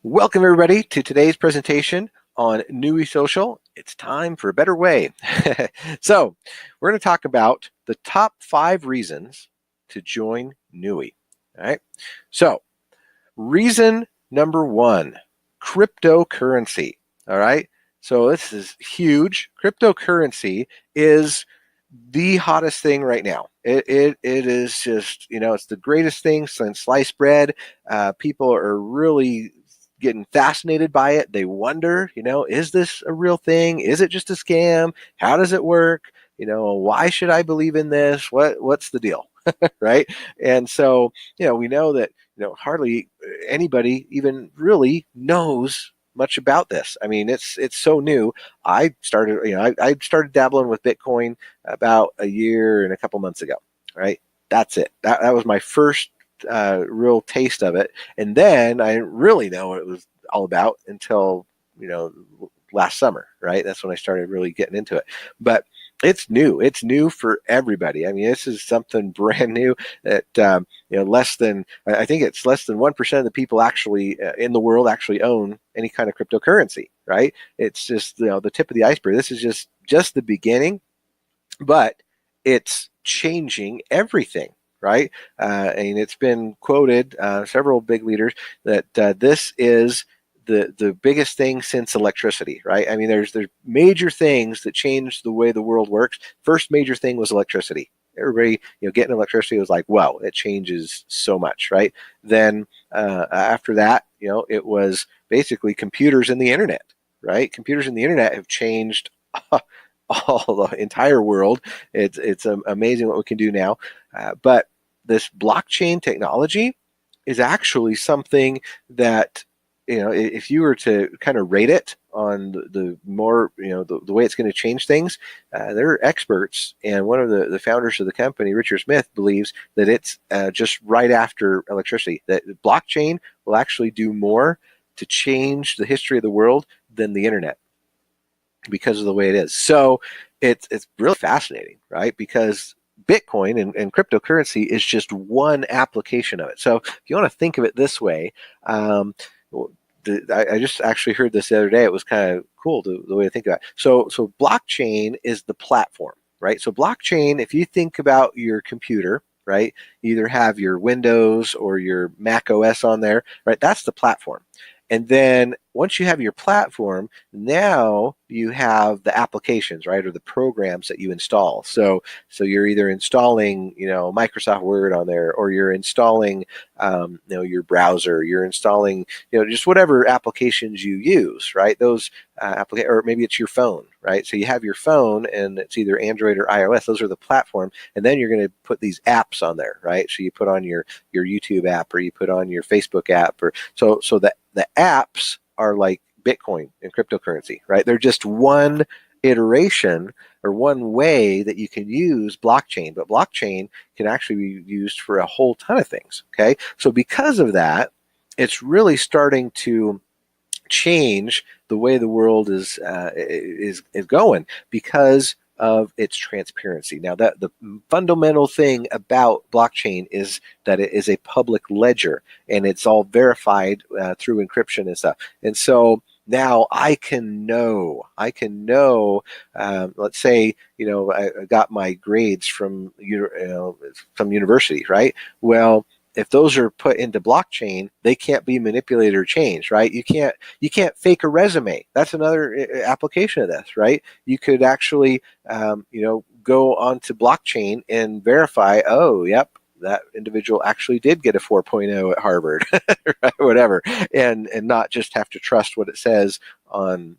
Welcome everybody to today's presentation on NUI Social. It's time for a better way. So we're going to talk about the top 5 reasons to join NUI. All right. So reason number 1, cryptocurrency. All right. So this is huge. Cryptocurrency is the hottest thing right now. It is just, it's the greatest thing since sliced bread. People are really getting fascinated by it. They wonder, is this a real thing? Is it just a scam? How does it work? Why should I believe in this? What's the deal? Right? And so, we know that, hardly anybody even really knows much about this. I mean, it's so new. I started dabbling with Bitcoin about a year and a couple months ago, right? That's it. That was my first real taste of it. And then I didn't really know what it was all about until, last summer, right? That's when I started really getting into it. But it's new. It's new for everybody. I mean, this is something brand new that, I think it's less than 1% of the people actually in the world actually own any kind of cryptocurrency, right? It's just, the tip of the iceberg. This is just the beginning, but it's changing everything. Right, and it's been quoted several big leaders that this is the biggest thing since electricity. Right, I mean, there's major things that changed the way the world works. First major thing was electricity. Everybody, getting electricity was like, wow, it changes so much. Right, then after that, it was basically computers and the internet. Right, computers and the internet have changed all the entire world. It's amazing what we can do now. But this blockchain technology is actually something that, if you were to kind of rate it on the more, the way it's going to change things, they're experts. And one of the founders of the company, Richard Smith, believes that it's just right after electricity, that blockchain will actually do more to change the history of the world than the internet, because of the way it is. So it's really fascinating, right? Because Bitcoin and cryptocurrency is just one application of it. So if you want to think of it this way, I just actually heard this the other day. It was kind of cool, the way to think about it. So blockchain is the platform, right? So blockchain, if you think about your computer, right, you either have your Windows or your Mac OS on there, right? That's the platform. And then once you have your platform, now you have the applications, right, or the programs that you install. So you're either installing, Microsoft Word on there, or you're installing, your browser. You're installing, just whatever applications you use, right? Those or maybe it's your phone, right? So you have your phone, and it's either Android or iOS. Those are the platform, and then you're going to put these apps on there, right? So you put on your YouTube app, or you put on your Facebook app, or so the apps are like Bitcoin and cryptocurrency, right? They're just one iteration or one way that you can use blockchain, but blockchain can actually be used for a whole ton of things. Okay, so because of that, it's really starting to change the way the world is going, because of its transparency. Now, that the fundamental thing about blockchain is that it is a public ledger, and it's all verified through encryption and stuff. And so now I can know, let's say, I got my grades from some university, right? Well, if those are put into blockchain, they can't be manipulated or changed, right? You can't fake a resume. That's another application of this, right? You could actually, go onto blockchain and verify, oh, yep, that individual actually did get a 4.0 at Harvard, right? Whatever, and not just have to trust what it says on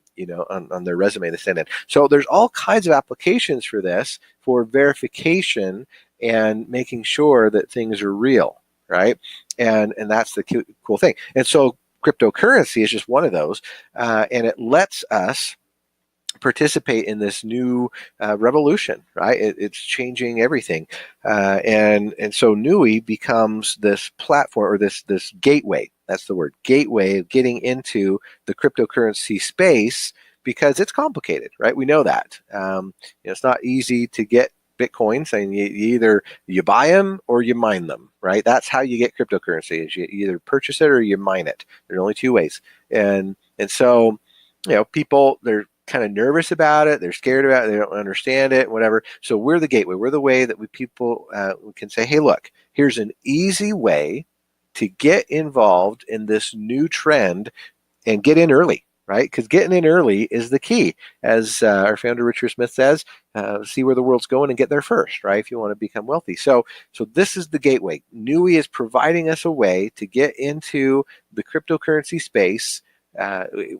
on their resume they send in. So there's all kinds of applications for this, for verification and making sure that things are real, right? And that's the cool thing. And so cryptocurrency is just one of those, and it lets us participate in this new revolution, right? It's changing everything, and so NUI becomes this platform, or this gateway. That's the word, gateway, of getting into the cryptocurrency space, because it's complicated, right? We know that. It's not easy to get Bitcoin, saying you buy them or you mine them, right? That's how you get cryptocurrency, is you either purchase it or you mine it. There's only two ways. And so, people, they're kind of nervous about it. They're scared about it. They don't understand it, whatever. So we're the gateway. We're the way that people can say, hey, look, here's an easy way to get involved in this new trend and get in early, right? Because getting in early is the key. As our founder, Richard Smith, says, see where the world's going and get there first, right? If you want to become wealthy. So this is the gateway. NUI is providing us a way to get into the cryptocurrency space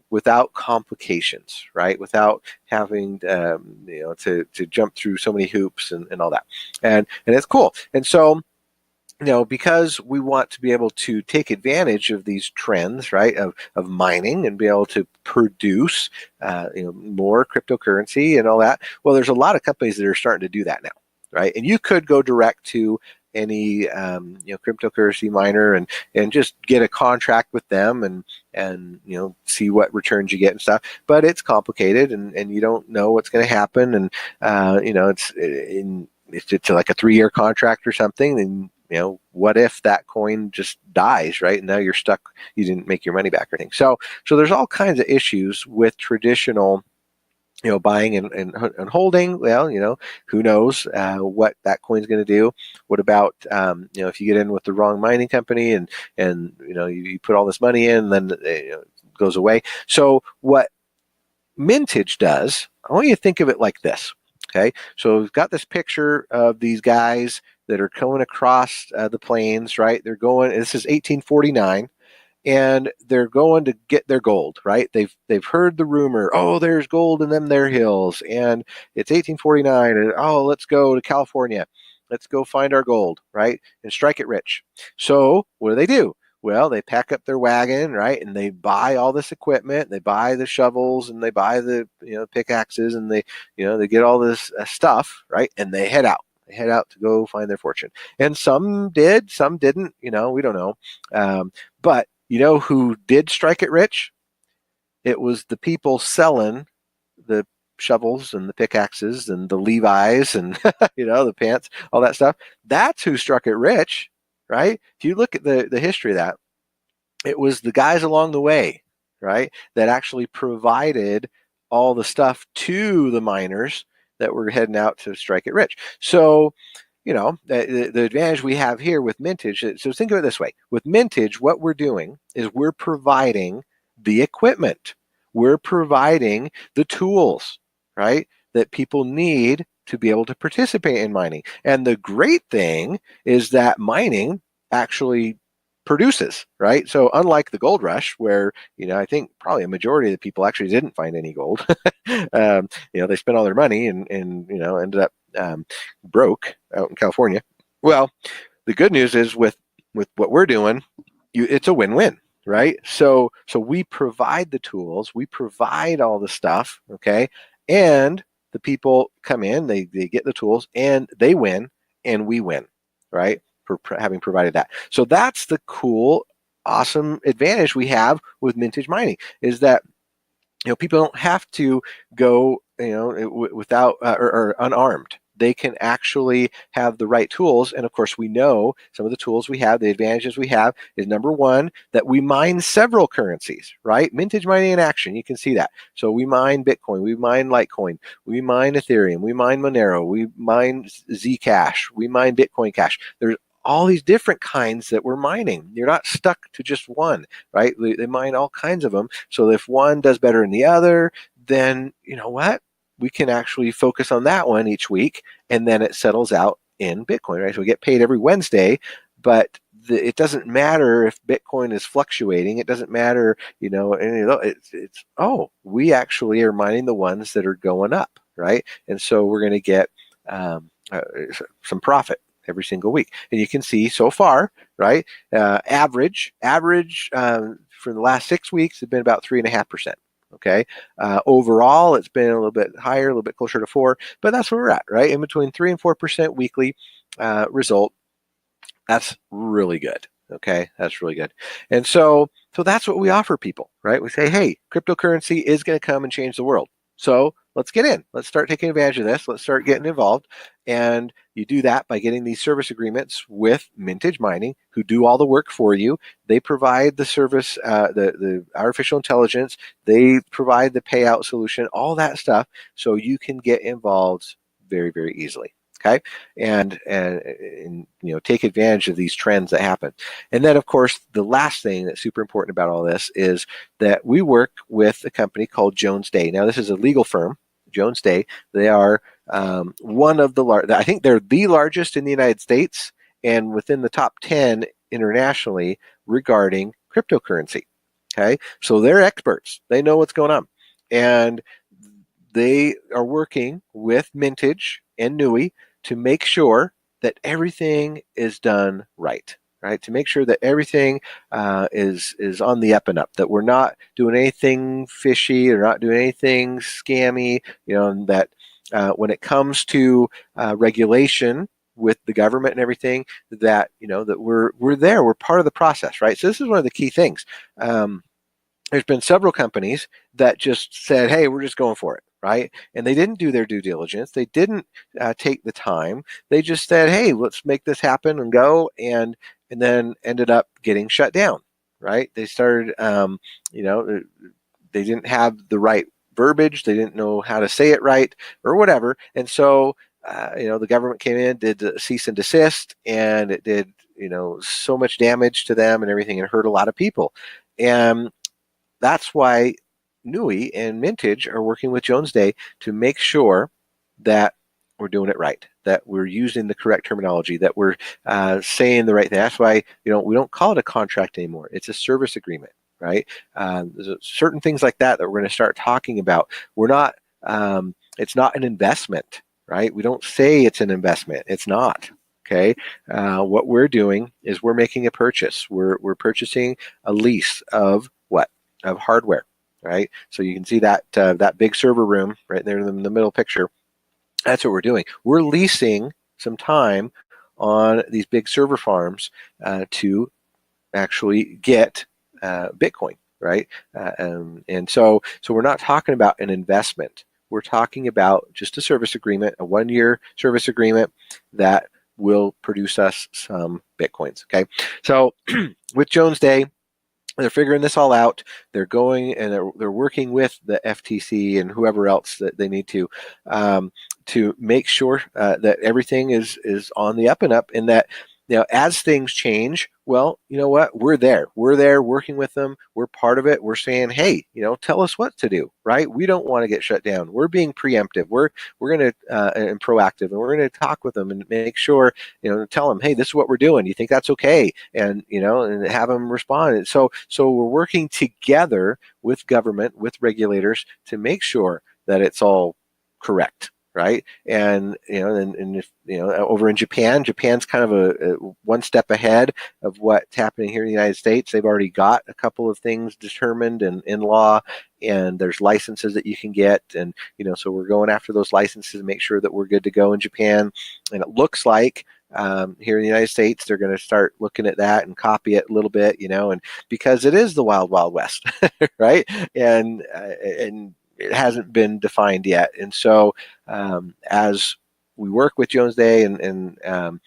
without complications, right? Without having to jump through so many hoops and all that. And it's cool. And so, because we want to be able to take advantage of these trends, right, of mining and be able to produce, more cryptocurrency and all that. Well, there's a lot of companies that are starting to do that now, right? And you could go direct to any, cryptocurrency miner and just get a contract with them and see what returns you get and stuff. But it's complicated and you don't know what's going to happen. And, it's like a 3-year contract or something. And, what if that coin just dies, right? And now you're stuck, you didn't make your money back or anything. So there's all kinds of issues with traditional, buying and holding. Well, who knows what that coin's going to do. What about, if you get in with the wrong mining company and you put all this money in, then it goes away. So what Mintage does, I want you to think of it like this. Okay, so we've got this picture of these guys that are going across the plains, right? They're going, this is 1849, and they're going to get their gold, right? They've heard the rumor, oh, there's gold in them there hills, and it's 1849, and oh, let's go to California. Let's go find our gold, right? And strike it rich. So what do? Well, they pack up their wagon, right? And they buy all this equipment. They buy the shovels and they buy the pickaxes and they get all this stuff, right? And they head out. They head out to go find their fortune. And some did, some didn't. We don't know. But who did strike it rich? It was the people selling the shovels and the pickaxes and the Levi's and the pants, all that stuff. That's who struck it rich. Right? If you look at the history of that, it was the guys along the way, right, that actually provided all the stuff to the miners that were heading out to strike it rich. So, the advantage we have here with Mintage, so think of it this way. With Mintage, what we're doing is we're providing the equipment. We're providing the tools, right, that people need to be able to participate in mining. And the great thing is that mining actually produces, right? So unlike the gold rush, where I think probably a majority of the people actually didn't find any gold, they spent all their money and ended up broke out in California. Well, the good news is with what we're doing, it's a win-win, right? So we provide the tools, we provide all the stuff, okay, and the people come in, they get the tools, and they win, and we win, right? For having provided that. So that's the cool, awesome advantage we have with Mintage mining, is that people don't have to go without or unarmed. They can actually have the right tools. And of course, we know some of the tools we have, the advantages we have is, number one, that we mine several currencies, right? Mintage mining in action, you can see that. So we mine Bitcoin, we mine Litecoin, we mine Ethereum, we mine Monero, we mine Zcash, we mine Bitcoin Cash. There's all these different kinds that we're mining. You're not stuck to just one, right? They mine all kinds of them. So if one does better than the other, then you know what? We can actually focus on that one each week, and then it settles out in Bitcoin, right? So we get paid every Wednesday, but it doesn't matter if Bitcoin is fluctuating. It doesn't matter, we actually are mining the ones that are going up, right? And so we're going to get some profit every single week. And you can see so far, right? Average for the last 6 weeks has been about 3.5%. Okay. Overall, it's been a little bit higher, a little bit closer to 4, but that's where we're at, right? In between 3 and 4% weekly result. That's really good. Okay. That's really good. And so that's what we offer people, right? We say, hey, cryptocurrency is going to come and change the world. So let's get in. Let's start taking advantage of this. Let's start getting involved. And you do that by getting these service agreements with Mintage Mining, who do all the work for you. They provide the service, the artificial intelligence. They provide the payout solution, all that stuff, so you can get involved very, very easily. Okay, and take advantage of these trends that happen. And then, of course, the last thing that's super important about all this is that we work with a company called Jones Day. Now, this is a legal firm, Jones Day. They are one of the I think they're the largest in the United States and within the top 10 internationally regarding cryptocurrency. Okay, so they're experts. They know what's going on, and they are working with Mintage and NUI to make sure that everything is done right. Right, to make sure that everything is on the up and up, that we're not doing anything fishy or not doing anything scammy, and that when it comes to regulation with the government and everything, that that we're there, we're part of the process, right? So this is one of the key things. There's been several companies that just said, hey, we're just going for it, right? And they didn't do their due diligence. They didn't take the time. They just said, hey, let's make this happen and go, and then ended up getting shut down, right? They started, they didn't have the right verbiage. They didn't know how to say it right or whatever. And so, the government came in, did the cease and desist, and it did, so much damage to them and everything, and hurt a lot of people. And that's why NUI and Mintage are working with Jones Day to make sure that we're doing it right, that we're using the correct terminology, that we're saying the right thing. That's why we don't call it a contract anymore. It's a service agreement, right? There's certain things like that we're going to start talking about. We're not. It's not an investment, right? We don't say it's an investment. It's not. Okay. What we're doing is we're making a purchase. We're purchasing a lease of what? Of hardware, right? So you can see that that big server room right there in the middle picture. That's what we're doing. We're leasing some time on these big server farms to actually get Bitcoin, right? And so we're not talking about an investment. We're talking about just a service agreement, a 1-year service agreement that will produce us some Bitcoins. Okay, so with Jones Day, they're figuring this all out. They're going and they're working with the FTC and whoever else that they need to make sure that everything is on the up and up, and that as things change, well, you know what? We're there. We're there working with them. We're part of it. We're saying, hey, tell us what to do, right? We don't want to get shut down. We're being preemptive. We're going to and proactive, and we're going to talk with them and make sure, tell them, hey, this is what we're doing. You think that's okay? And and have them respond. So we're working together with government, with regulators to make sure that it's all correct. Right, and and if over in Japan's kind of a one step ahead of what's happening here in the United States. They've already got a couple of things determined and in law, and there's licenses that you can get, and so we're going after those licenses to make sure that we're good to go in Japan. And it looks like here in the United States, they're going to start looking at that and copy it a little bit, and because it is the wild, wild west, right, and it hasn't been defined yet. And so as we work with Jones Day and the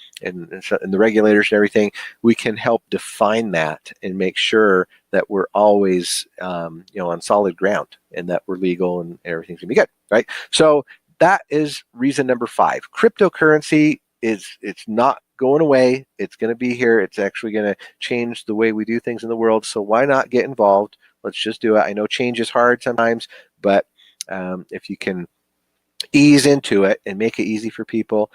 regulators and everything, we can help define that and make sure that we're always on solid ground and that we're legal and everything's gonna be good, right? So that is reason number 5. Cryptocurrency it's not going away. It's going to be here. It's actually going to change the way we do things in the world. So why not get involved? Let's just do it. I know change is hard sometimes, but if you can ease into it and make it easy for people,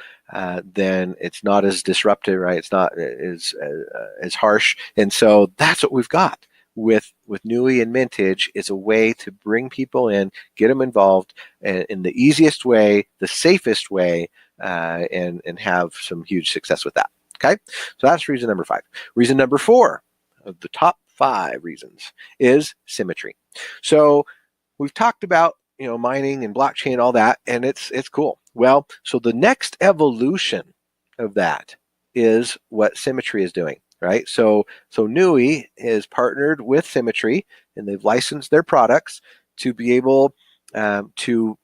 then it's not as disruptive, right? It's not as harsh. And so that's what we've got with NUI and Mintage. It's a way to bring people in, get them involved in the easiest way, the safest way, and have some huge success with that. Okay, so that's reason number 5. Reason number 4 of the top 5 reasons is symmetry. So we've talked about mining and blockchain, all that, and it's cool. Well, so the next evolution of that is what Symmetry is doing, right? So NUI has partnered with Symmetry, and they've licensed their products to be able to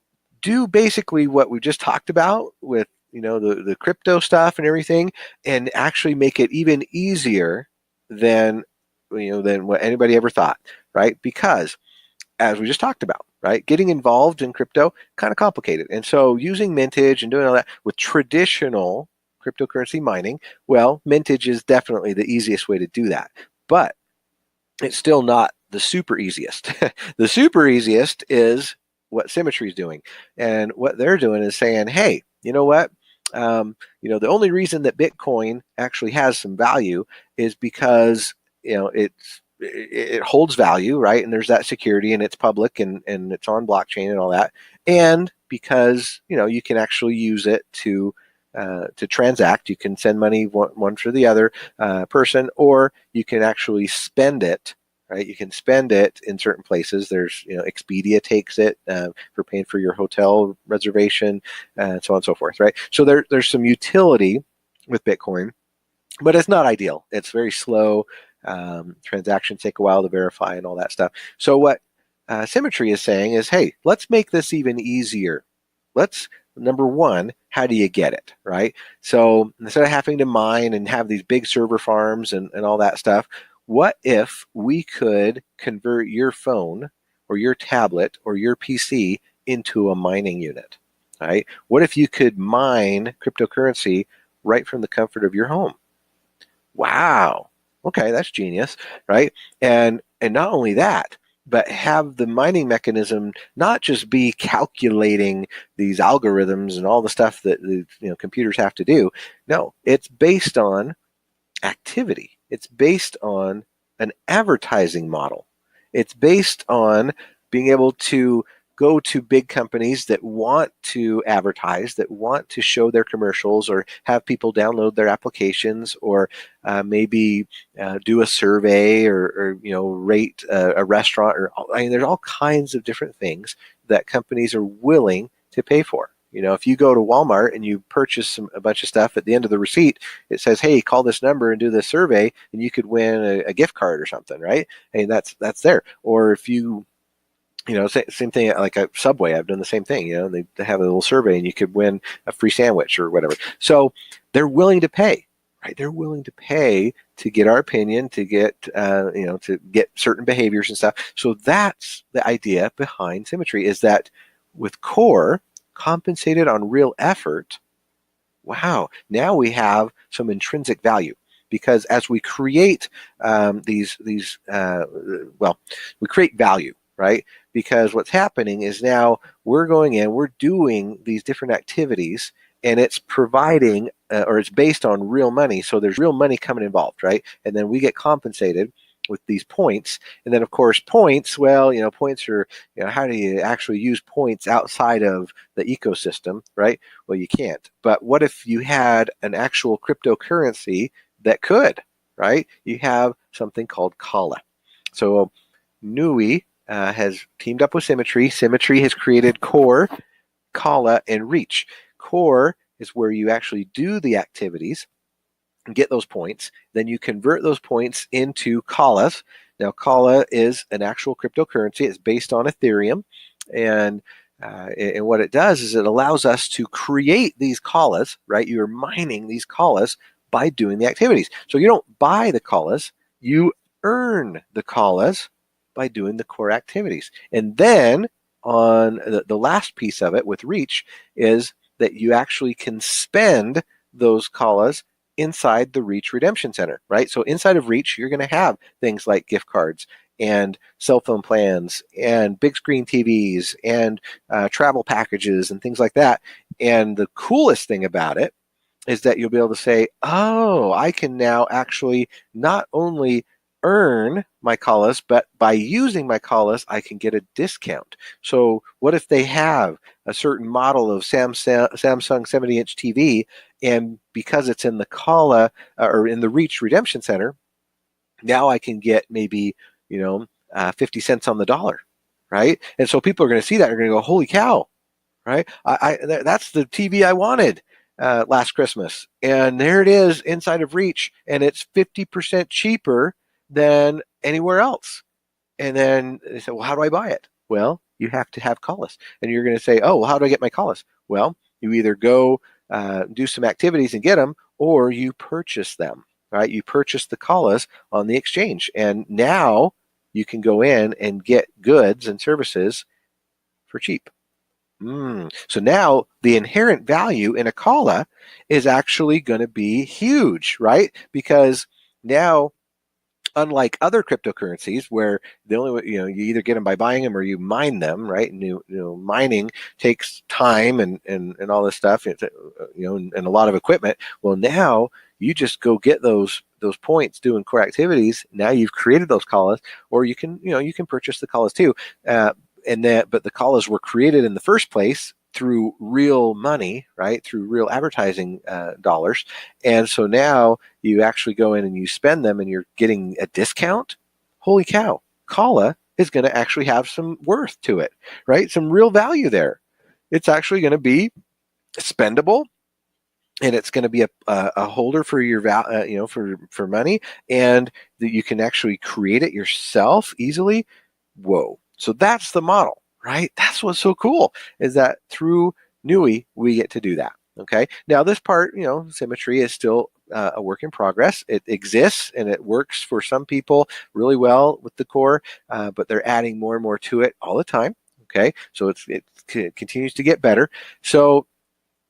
do basically what we just talked about with the crypto stuff and everything, and actually make it even easier than than what anybody ever thought, right? Because as we just talked about, right, getting involved in crypto kind of complicated, and so using mintage and doing all that with traditional cryptocurrency mining, well, mintage is definitely the easiest way to do that, but it's still not the super easiest. The super easiest is what Symmetry is doing. And what they're doing is saying, hey, you know what? The only reason that Bitcoin actually has some value is because, it holds value, right? And there's that security, and it's public, and it's on blockchain and all that. And because, you can actually use it to transact. You can send money one for the other person, or you can actually spend it. Right, you can spend it in certain places. There's, Expedia takes it for paying for your hotel reservation, and so on and so forth. Right, so there's some utility with Bitcoin, but it's not ideal. It's very slow. Transactions take a while to verify and all that stuff. So what Symmetry is saying is, hey, let's make this even easier. Number one, how do you get it, right? So instead of having to mine and have these big server farms and all that stuff, what if we could convert your phone or your tablet or your PC into a mining unit, right? What if you could mine cryptocurrency right from the comfort of your home? Wow. Okay, that's genius, right? And not only that, but have the mining mechanism not just be calculating these algorithms and all the stuff that the computers have to do. No, it's based on activity. It's based on an advertising model. It's based on being able to go to big companies that want to advertise, that want to show their commercials or have people download their applications, or maybe do a survey, or rate a restaurant, or there's all kinds of different things that companies are willing to pay for. If you go to Walmart and you purchase a bunch of stuff, at the end of the receipt, it says, hey, call this number and do this survey, and you could win a gift card or something, right? And that's there. Or if same thing like a Subway, I've done the same thing. They have a little survey, and you could win a free sandwich or whatever. So they're willing to pay, right? They're willing to pay to get our opinion, to get to get certain behaviors and stuff. So that's the idea behind Symmetry, is that with core compensated on real effort, wow, now we have some intrinsic value. Because as we create we create value, right? Because what's happening is now we're going in, we're doing these different activities, and it's providing or it's based on real money. So there's real money coming involved, right? And then we get compensated with these points. And then, of course, points, points are, how do you actually use points outside of the ecosystem, right? Well, you can't. But what if you had an actual cryptocurrency that could, right? You have something called Kala. So NUI has teamed up with Symmetry. Symmetry has created Core, Kala, and Reach. Core is where you actually do the activities and get those points. Then you convert those points into Kalas. Now, Kala is an actual cryptocurrency. It's based on Ethereum. And what it does is it allows us to create these Kalas, right? You're mining these Kalas by doing the activities. So you don't buy the Kalas, you earn the Kalas by doing the core activities. And then on the last piece of it with Reach is that you actually can spend those Kalas inside the Reach Redemption Center, right? So inside of Reach, you're going to have things like gift cards and cell phone plans and big screen TVs and travel packages and things like that. And the coolest thing about it is that you'll be able to say, oh, I can now actually not only earn my Kalas, but by using my Kalas, I can get a discount. So what if they have a certain model of Samsung 70-inch TV, and because it's in the Kala or in the Reach Redemption Center, now I can get maybe 50 cents on the dollar, right? And so people are going to see that, they're going to go, holy cow, right? That's the TV I wanted last Christmas, and there it is inside of Reach, and it's 50% cheaper than anywhere else. And then they said, well, how do I buy it? Well, you have to have callas. And you're going to say, oh, well, how do I get my callas? Well, you either go do some activities and get them, or you purchase them, right? You purchase the callas on the exchange. And now you can go in and get goods and services for cheap. So now the inherent value in a calla is actually going to be huge, right? Because now, unlike other cryptocurrencies where the only way, you either get them by buying them or you mine them, right? And mining takes time and all this stuff, and a lot of equipment. Well, now you just go get those points doing core activities. Now you've created those callas, or you can purchase the callas too. But the callas were created in the first place through real money, right? Through real advertising dollars. And so now you actually go in and you spend them and you're getting a discount. Holy cow, calla is going to actually have some worth to it, right? Some real value there. It's actually going to be spendable, and it's going to be a holder for your for money, and that you can actually create it yourself easily. Whoa. So that's the model, right? That's what's so cool, is that through NUI, we get to do that. Okay. Now this part, symmetry is still a work in progress. It exists and it works for some people really well with the core, but they're adding more and more to it all the time. Okay. So it continues to get better. So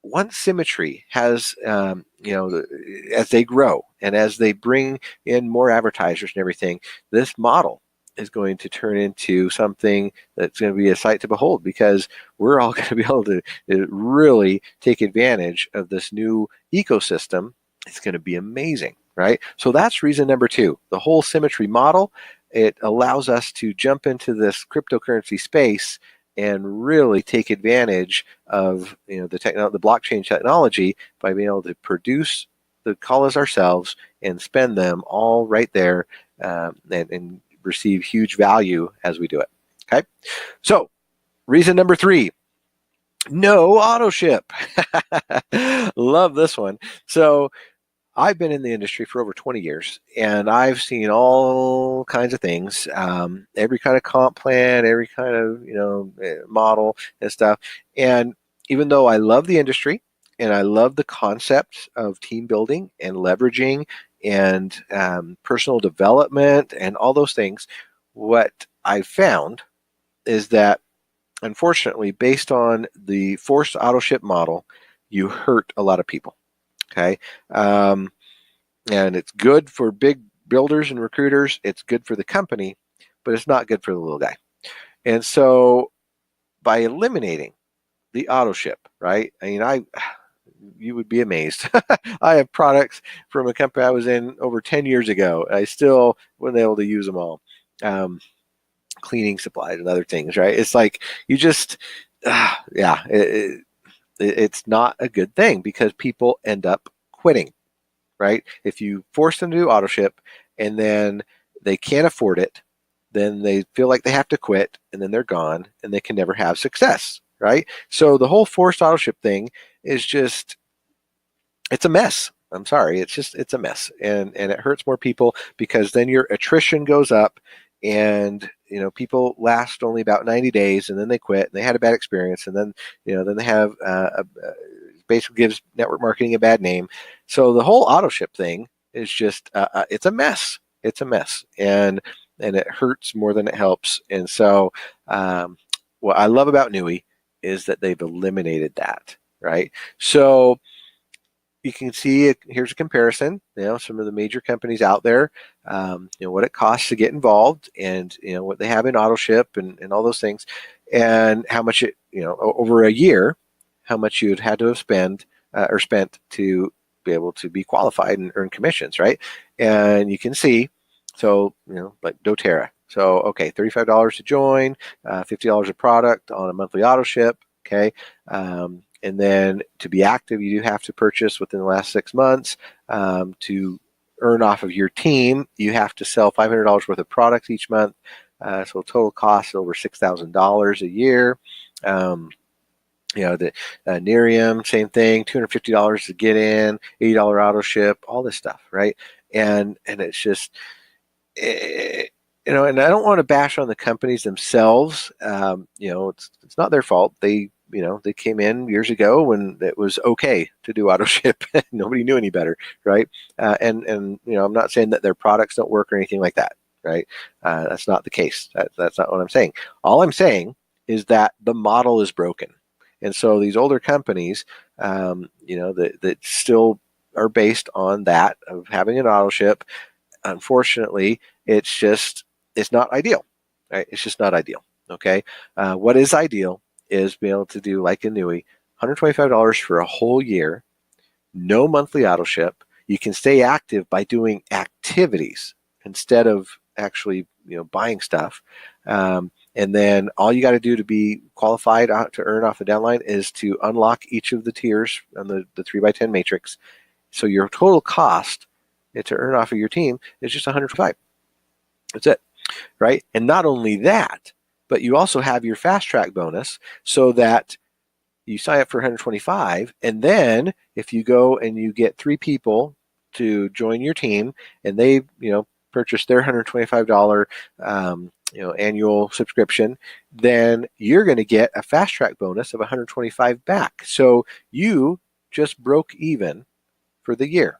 once symmetry has, as they grow and as they bring in more advertisers and everything, this model is going to turn into something that's going to be a sight to behold, because we're all going to be able to really take advantage of this new ecosystem. It's going to be amazing, right? So that's reason number 2. The whole symmetry model, it allows us to jump into this cryptocurrency space and really take advantage of the blockchain technology by being able to produce the callas ourselves and spend them all right there, and receive huge value as we do it. Okay, so reason number 3, no auto ship. Love this one. So I've been in the industry for over 20 years, and I've seen all kinds of things, every kind of comp plan, every kind of model and stuff. And even though I love the industry and I love the concepts of team building and leveraging and personal development and all those things, what I found is that, unfortunately, based on the forced auto ship model, you hurt a lot of people. Okay. And it's good for big builders and recruiters. It's good for the company, but it's not good for the little guy. And so by eliminating the auto ship, right? I mean, you would be amazed. I have products from a company I was in over 10 years ago. I still wasn't able to use them all. Cleaning supplies and other things, right? It's like you just, it's not a good thing, because people end up quitting, right? If you force them to do auto ship and then they can't afford it, then they feel like they have to quit, and then they're gone and they can never have success, right? So the whole forced auto ship thing is just, it's a mess. I'm sorry, it's a mess, and it hurts more people, because then your attrition goes up, and people last only about 90 days and then they quit and they had a bad experience, and then then they have basically gives network marketing a bad name. So the whole auto ship thing is just it's a mess. It's a mess, and it hurts more than it helps. And so what I love about NUI is that they've eliminated that, right? So you can see here's a comparison. Some of the major companies out there, what it costs to get involved, and what they have in auto ship and all those things, and how much it over a year, how much you'd had to have spent to be able to be qualified and earn commissions, right? And you can see, so like doTERRA. So okay, $35 to join, $50 a product on a monthly auto ship. Okay. And then to be active, you do have to purchase within the last 6 months. To earn off of your team, you have to sell $500 worth of products each month. So total cost over $6,000 a year. The Nerium, same thing, $250 to get in, $80 auto ship, all this stuff, right? And it's just, and I don't want to bash on the companies themselves. It's not their fault. They came in years ago when it was okay to do auto ship. Nobody knew any better, right? And I'm not saying that their products don't work or anything like that, right? That's not the case. That's not what I'm saying. All I'm saying is that the model is broken, and so these older companies, that still are based on that of having an auto ship. Unfortunately, it's not ideal, right? It's just not ideal. Okay, what is ideal is being able to do like a NUI, $125 for a whole year, no monthly auto ship. You can stay active by doing activities instead of actually buying stuff. And then all you got to do to be qualified to earn off the downline is to unlock each of the tiers on the 3x10 matrix. So your total cost to earn off of your team is just 105. That's it, right? And not only that, but you also have your fast track bonus so that you sign up for 125, and then if you go and you get 3 people to join your team, and they purchase their $125 annual subscription, then you're going to get a fast track bonus of 125 back. So you just broke even for the year,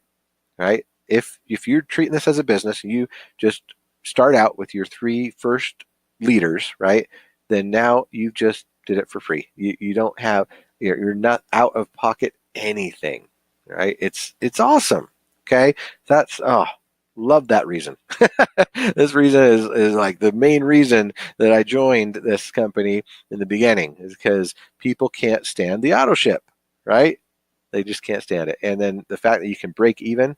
right? If you're treating this as a business, you just start out with your 3 first leaders, right? Then now you just did it for free. You don't have, you're not out of pocket anything, right? It's awesome. Okay, love that reason. This reason is like the main reason that I joined this company in the beginning, is because people can't stand the auto ship, right? They just can't stand it. And then the fact that you can break even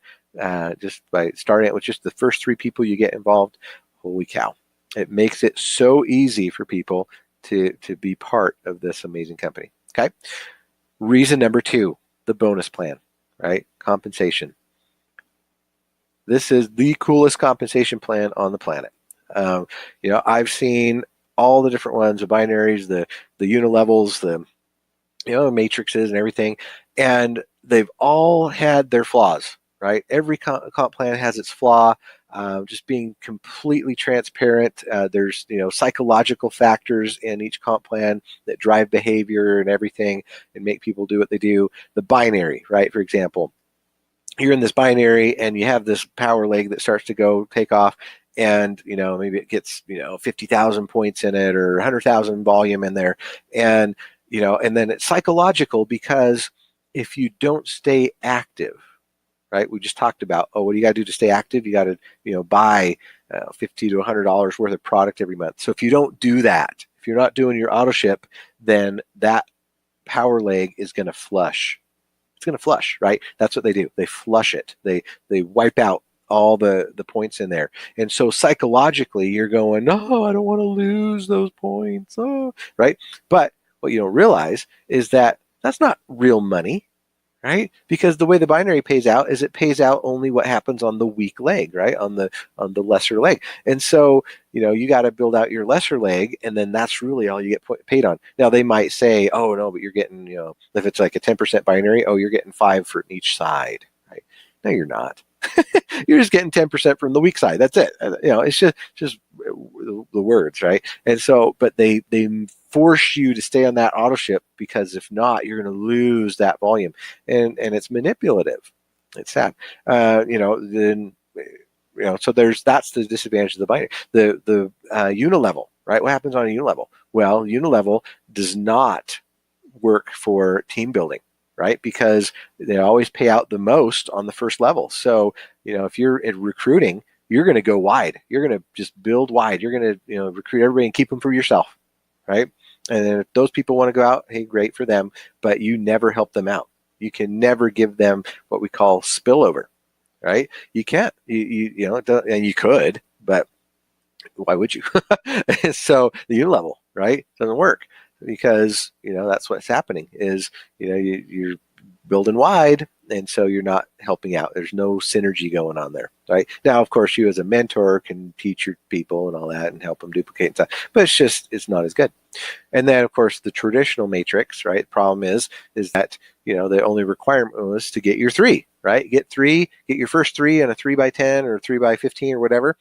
just by starting it with just the first 3 people you get involved, holy cow. It makes it so easy for people to be part of this amazing company. Okay. Reason number 2, the bonus plan, right? Compensation. This is the coolest compensation plan on the planet. I've seen all the different ones, the binaries, the unilevels, the matrices and everything, and they've all had their flaws, right? Every comp plan has its flaw. Just being completely transparent. There's psychological factors in each comp plan that drive behavior and everything and make people do what they do. The binary, right? For example, you're in this binary and you have this power leg that starts to take off, and maybe it gets 50,000 points in it or 100,000 volume in there, and and then it's psychological because if you don't stay active, right? We just talked about, what do you got to do to stay active? You got to buy $50 to $100 worth of product every month. So if you don't do that, if you're not doing your auto ship, then that power leg is going to flush. It's going to flush, right? That's what they do. They flush it. They wipe out all the points in there. And so psychologically, you're going, no, I don't want to lose those points. Oh, right? But what you don't realize is that that's not real money, right? Because the way the binary pays out is it pays out only what happens on the weak leg, right? On the lesser leg. And so, you got to build out your lesser leg, and then that's really all you get paid on. Now they might say, oh no, but you're getting, if it's like a 10% binary, oh, you're getting 5 for each side, right? No, you're not. You're just getting 10% from the weak side. That's it. It's just the words, right? And so, but they force you to stay on that auto ship, because if not, you're going to lose that volume, and it's manipulative. It's sad. Then so that's the disadvantage of the binary. The unilevel, right? What happens on a unilevel? Well, unilevel does not work for team building, right? Because they always pay out the most on the first level. So, if you're in recruiting, you're going to go wide. You're going to just build wide. You're going to, recruit everybody and keep them for yourself, right? And then if those people want to go out, hey, great for them, but you never help them out. You can never give them what we call spillover, right? You can't, and you could, but why would you? So the unilevel, right, doesn't work, because that's what's happening is you're building wide, and so you're not helping out. There's no synergy going on there, right? Now, of course, you as a mentor can teach your people and all that and help them duplicate and stuff, but it's not as good. And then, of course, the traditional matrix, right? Problem is that the only requirement was to get your 3, right? Get your first 3 in a 3x10 or 3x15 or whatever,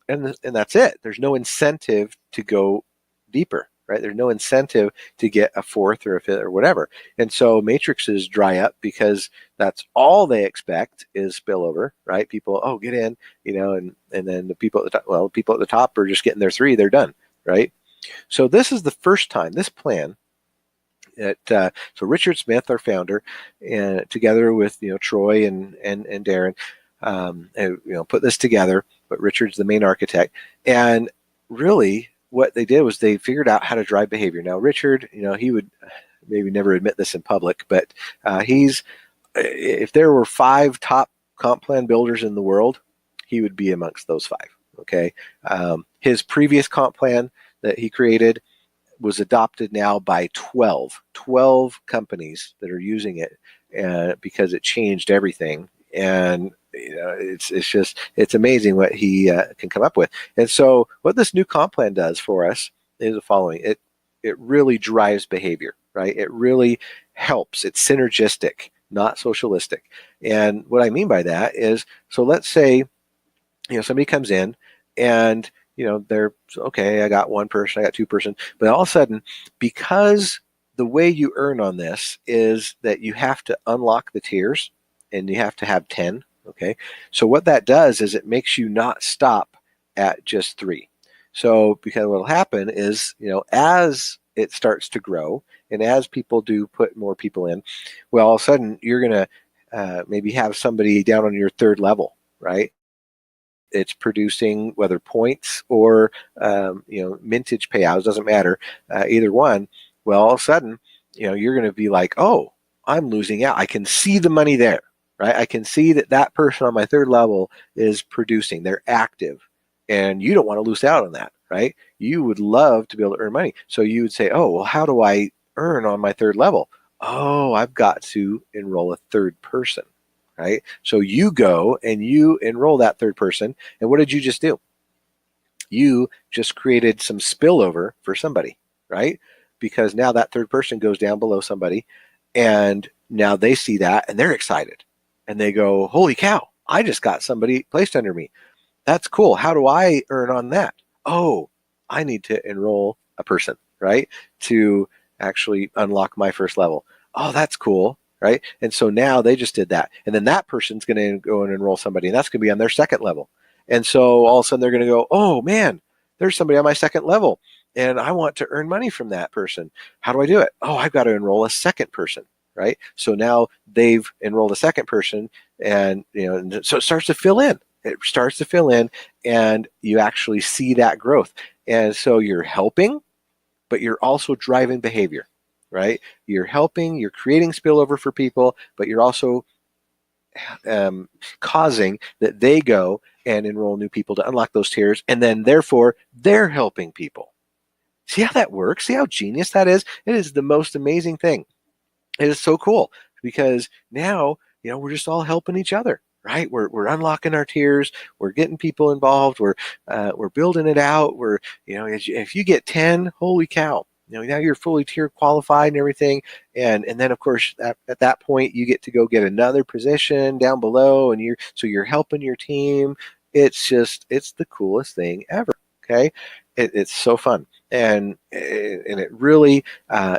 and that's it. There's no incentive to go deeper, right? There's no incentive to get a fourth or a fifth or whatever. And so matrices dry up because that's all they expect is spillover, right? People, oh, get in, and then the people at the top, well, people at the top are just getting their three, they're done, right? So this is the first time this plan so Richard Smith, our founder, and together with Troy and Darren, put this together. But Richard's the main architect, and really what they did was they figured out how to drive behavior. Now Richard, he would maybe never admit this in public, but if there were 5 top comp plan builders in the world, he would be amongst those 5. Okay, his previous comp plan that he created was adopted now by 12 companies that are using it, because it changed everything. And it's amazing what he can come up with. And so what this new comp plan does for us is the following. It really drives behavior, right? It really helps. It's synergistic, not socialistic. And what I mean by that is, so let's say somebody comes in and they're okay, I got 1 person, I got 2 person, but all of a sudden, because the way you earn on this is that you have to unlock the tiers and you have to have 10. Okay, so what that does is it makes you not stop at just 3. So because what will happen is, as it starts to grow and as people do put more people in, well, all of a sudden you're going to maybe have somebody down on your 3rd level, right? It's producing whether points or mintage payouts, doesn't matter, either one. Well, all of a sudden, you're going to be like, oh, I'm losing out. I can see the money there, right? I can see that person on my 3rd level is producing. They're active, and you don't want to lose out on that, right? You would love to be able to earn money. So you would say, oh, well, how do I earn on my 3rd level? Oh, I've got to enroll a 3rd person. Right? So you go and you enroll that 3rd person. And what did you just do? You just created some spillover for somebody, right? Because now that 3rd person goes down below somebody, and now they see that and they're excited. And they go, holy cow, I just got somebody placed under me. That's cool. How do I earn on that? Oh, I need to enroll a person, right? To actually unlock my 1st level. Oh, that's cool. Right? And so now they just did that. And then that person's going to go and enroll somebody, and that's going to be on their 2nd level. And so all of a sudden they're going to go, oh man, there's somebody on my 2nd level and I want to earn money from that person. How do I do it? Oh, I've got to enroll a 2nd person, right? So now they've enrolled a 2nd person, and so it starts to fill in. It starts to fill in, and you actually see that growth. And so you're helping, but you're also driving behavior. Right? You're helping, you're creating spillover for people, but you're also causing that they go and enroll new people to unlock those tiers, and then therefore they're helping people. See how that works? See how genius that is? It is the most amazing thing. It is so cool because now we're just all helping each other. Right? We're unlocking our tiers. We're getting people involved. We're building it out. We're if you get 10, holy cow. Now you're fully tier qualified and everything, and then of course at that point you get to go get another position down below, and you're helping your team. It's the coolest thing ever. Okay, it's so fun, and it really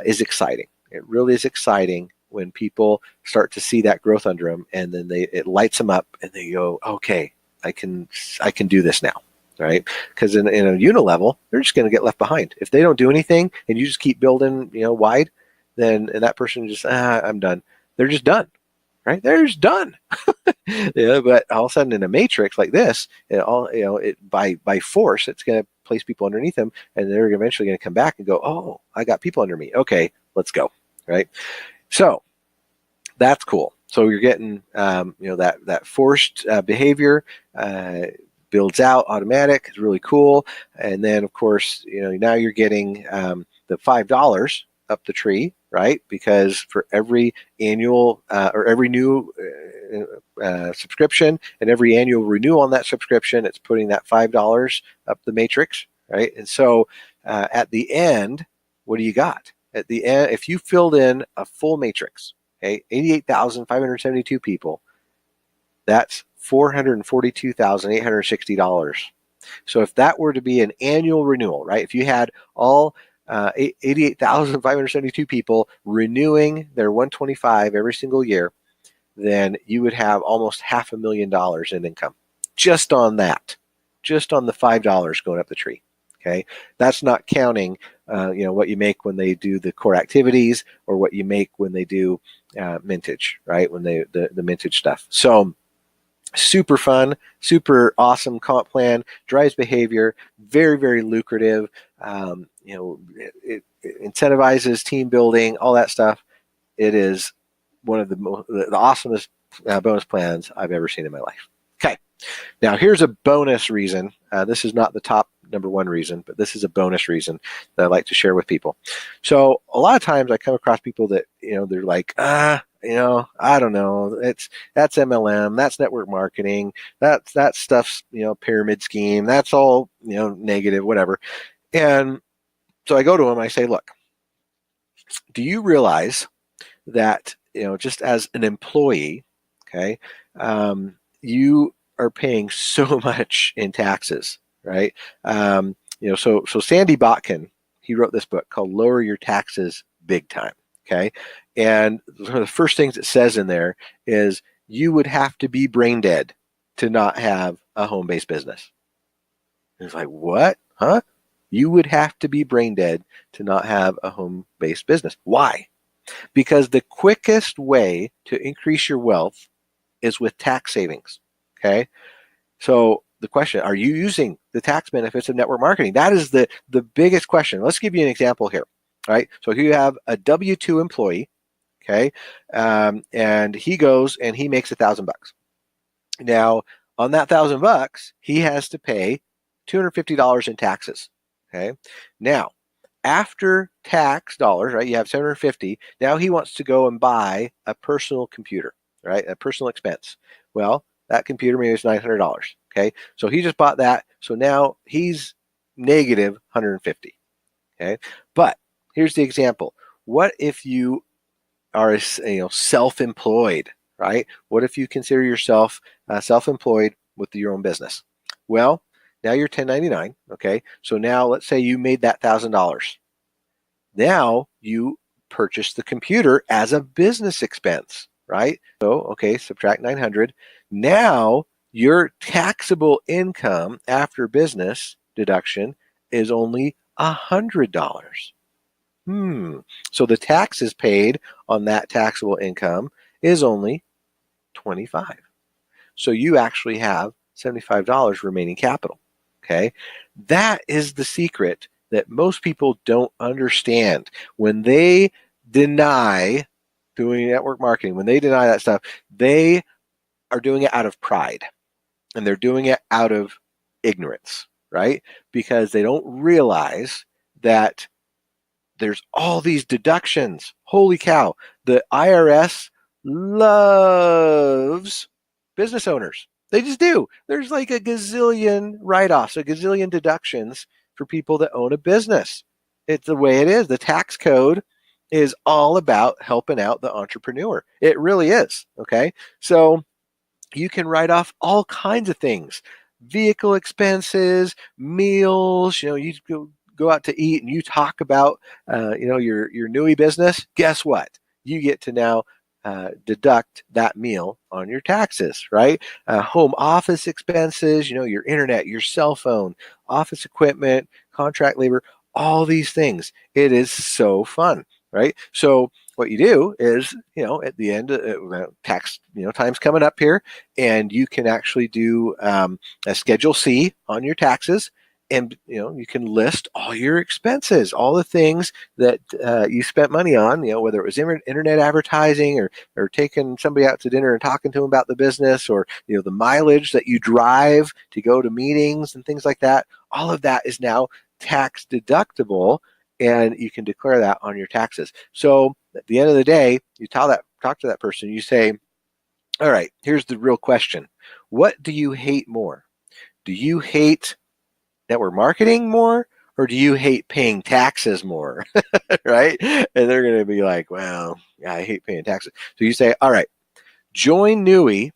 is exciting. It really is exciting when people start to see that growth under them, and then it lights them up, and they go, okay, I can do this now. Right? Because in a unilevel, they're just going to get left behind. If they don't do anything and you just keep building, wide, then and that person just, I'm done. They're just done, right? They're just done. But all of a sudden in a matrix like this, by force, it's going to place people underneath them, and they're eventually going to come back and go, oh, I got people under me. Okay, let's go, right? So that's cool. So you're getting, that forced behavior. Builds out automatic. It's really cool. And then of course, now you're getting the $5 up the tree, right? Because for every annual or every new subscription and every annual renewal on that subscription, it's putting that $5 up the matrix, right? And so at the end, what do you got? At the end, if you filled in a full matrix, okay, 88,572 people, that's $442,860. So if that were to be an annual renewal, right? If you had all 88,572 people renewing their 125 every single year, then you would have almost $500,000 in income just on that, just on the $5 going up the tree. Okay, that's not counting, what you make when they do the core activities or what you make when they do mintage, right? When they the mintage stuff. So super fun, super awesome comp plan, drives behavior, very, very lucrative. It incentivizes team building, all that stuff. It is one of the awesomest bonus plans I've ever seen in my life. Okay, now here's a bonus reason. This is not the top number one reason, but this is a bonus reason that I like to share with people. So a lot of times I come across people that, they're like, I don't know. That's MLM, that's network marketing, that stuff's, pyramid scheme. That's all, negative, whatever. And so I go to them, I say, look, do you realize that, just as an employee, okay, you are paying so much in taxes, right? So Sandy Botkin, he wrote this book called Lower Your Taxes Big Time, okay? And one of the first things it says in there is you would have to be brain dead to not have a home-based business. And it's like, what? Huh? You would have to be brain dead to not have a home-based business. Why? Because the quickest way to increase your wealth is with tax savings, okay? So the question, are you using the tax benefits of network marketing? That is the biggest question. Let's give you an example here, right? So here you have a W-2 employee, okay? And he goes and he makes $1,000. Now, on that $1,000, he has to pay $250 in taxes, okay? Now, after tax dollars, right, you have 750. Now he wants to go and buy a personal computer, right, a personal expense. Well, that computer maybe is $900, okay? So he just bought that. So now he's negative 150, okay? But here's the example. What if you are self-employed, right? What if you consider yourself self-employed with your own business? Well, now you're 1099, okay? So now let's say you made that $1,000. Now you purchase the computer as a business expense, right? So, okay, subtract 900. Now your taxable income after business deduction is only $100. So the taxes paid on that taxable income is only 25. So you actually have $75 remaining capital, okay? That is the secret that most people don't understand. When they deny doing network marketing, when they deny that stuff, they are doing it out of pride and they're doing it out of ignorance, right? Because they don't realize that there's all these deductions. Holy cow. The IRS loves business owners. They just do. There's like a gazillion write-offs, a gazillion deductions for people that own a business. It's the way it is. The tax code is all about helping out the entrepreneur. It really is. Okay. So you can write off all kinds of things, vehicle expenses, meals, you go out to eat and you talk about, your NUI business. Guess what? You get to now deduct that meal on your taxes, right? Home office expenses, your internet, your cell phone, office equipment, contract labor, all these things. It is so fun, right? So what you do is, at the end, tax, time's coming up here, and you can actually do a Schedule C on your taxes. And you can list all your expenses, all the things that you spent money on, whether it was internet advertising or taking somebody out to dinner and talking to them about the business, or the mileage that you drive to go to meetings and things like that. All of that is now tax deductible, and you can declare that on your taxes. So at the end of the day, you talk to that person, you say, all right, here's the real question. What do you hate more? Do you hate network marketing more, or do you hate paying taxes more? Right? And they're going to be like, well, yeah, I hate paying taxes. So you say, all right, join NUI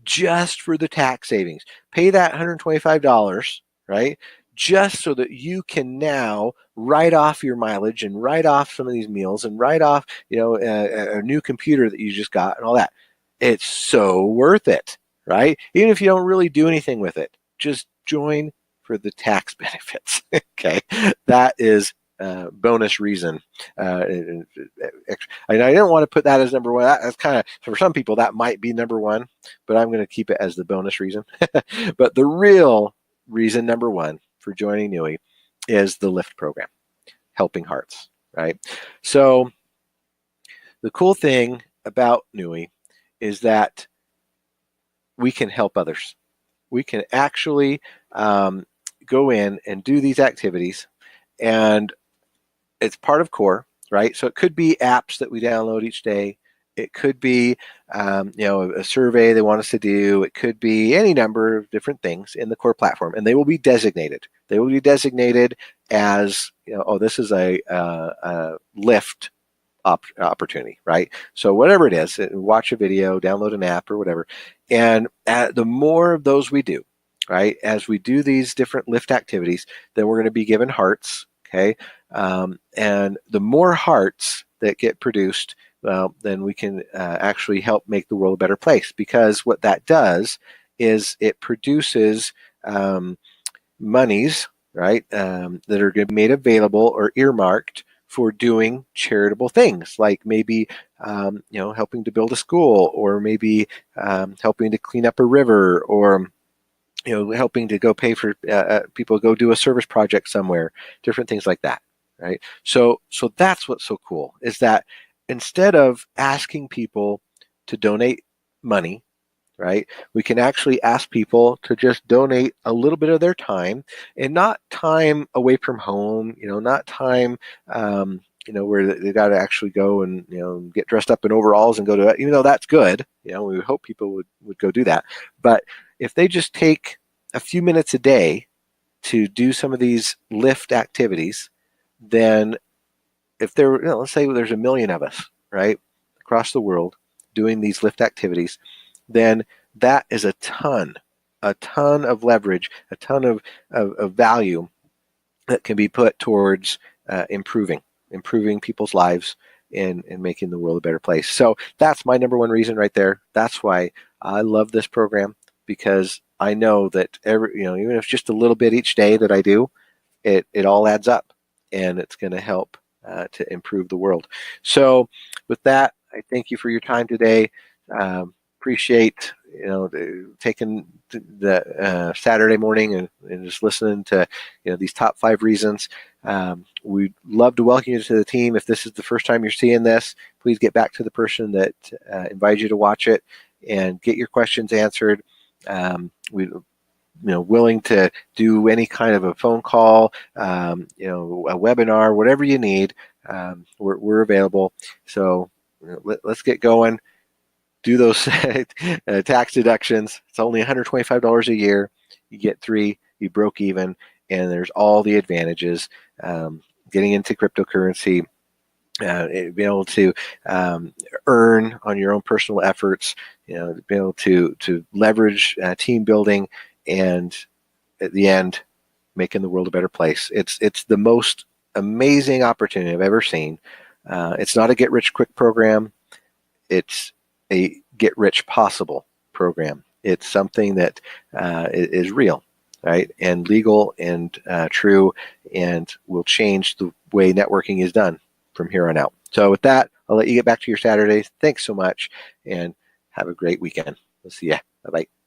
just for the tax savings. Pay that $125 right? Just so that you can now write off your mileage and write off some of these meals and write off, a new computer that you just got and all that. It's so worth it, right? Even if you don't really do anything with it, just join for the tax benefits. Okay, that is bonus reason. And I didn't want to put that as number one. That's kind of, for some people, that might be number one, but I'm going to keep it as the bonus reason. But the real reason number one for joining NUI is the LIFT program, Helping Hearts, right? So the cool thing about NUI is that we can help others. We can actually go in and do these activities, and it's part of core, right? So it could be apps that we download each day. It could be, a survey they want us to do. It could be any number of different things in the core platform, and they will be designated. They will be designated as, this is a lift opportunity, right? So whatever it is, watch a video, download an app or whatever. And the more of those we do, right, as we do these different lift activities, then we're going to be given hearts, okay? And the more hearts that get produced, well, then we can actually help make the world a better place, because what that does is it produces monies, right, that are going to be made available or earmarked for doing charitable things, like maybe helping to build a school, or maybe helping to clean up a river, or helping to go pay for people to go do a service project somewhere, different things like that, right? So that's what's so cool, is that instead of asking people to donate money, right, we can actually ask people to just donate a little bit of their time, and not time away from home, not time where they got to actually go and get dressed up in overalls and go to it, even though that's good. We would hope people would go do that. But if they just take a few minutes a day to do some of these lift activities, then if there, let's say there's 1 million of us, right, across the world doing these lift activities, then that is a ton of leverage, a ton of value that can be put towards improving people's lives and making the world a better place. So that's my number one reason right there. That's why I love this program, because I know that even if it's just a little bit each day that I do, it all adds up, and it's going to help to improve the world. So with that, I thank you for your time today. Appreciate taking the Saturday morning and just listening to these top 5 reasons. We'd love to welcome you to the team. If this is the first time you're seeing this, please get back to the person that invited you to watch it and get your questions answered. We willing to do any kind of a phone call, a webinar, whatever you need. We're available. So let's get going. Do those tax deductions. It's only $125 a year. You get 3, you broke even, and there's all the advantages. Getting into cryptocurrency, being able to earn on your own personal efforts, being able to leverage team building, and at the end, making the world a better place. It's the most amazing opportunity I've ever seen. It's not a get-rich-quick program. It's a get-rich-possible program. It's something that is real, right, and legal and true, and will change the way networking is done from here on out. So with that, I'll let you get back to your Saturdays. Thanks so much, and have a great weekend. We'll see ya. Bye-bye.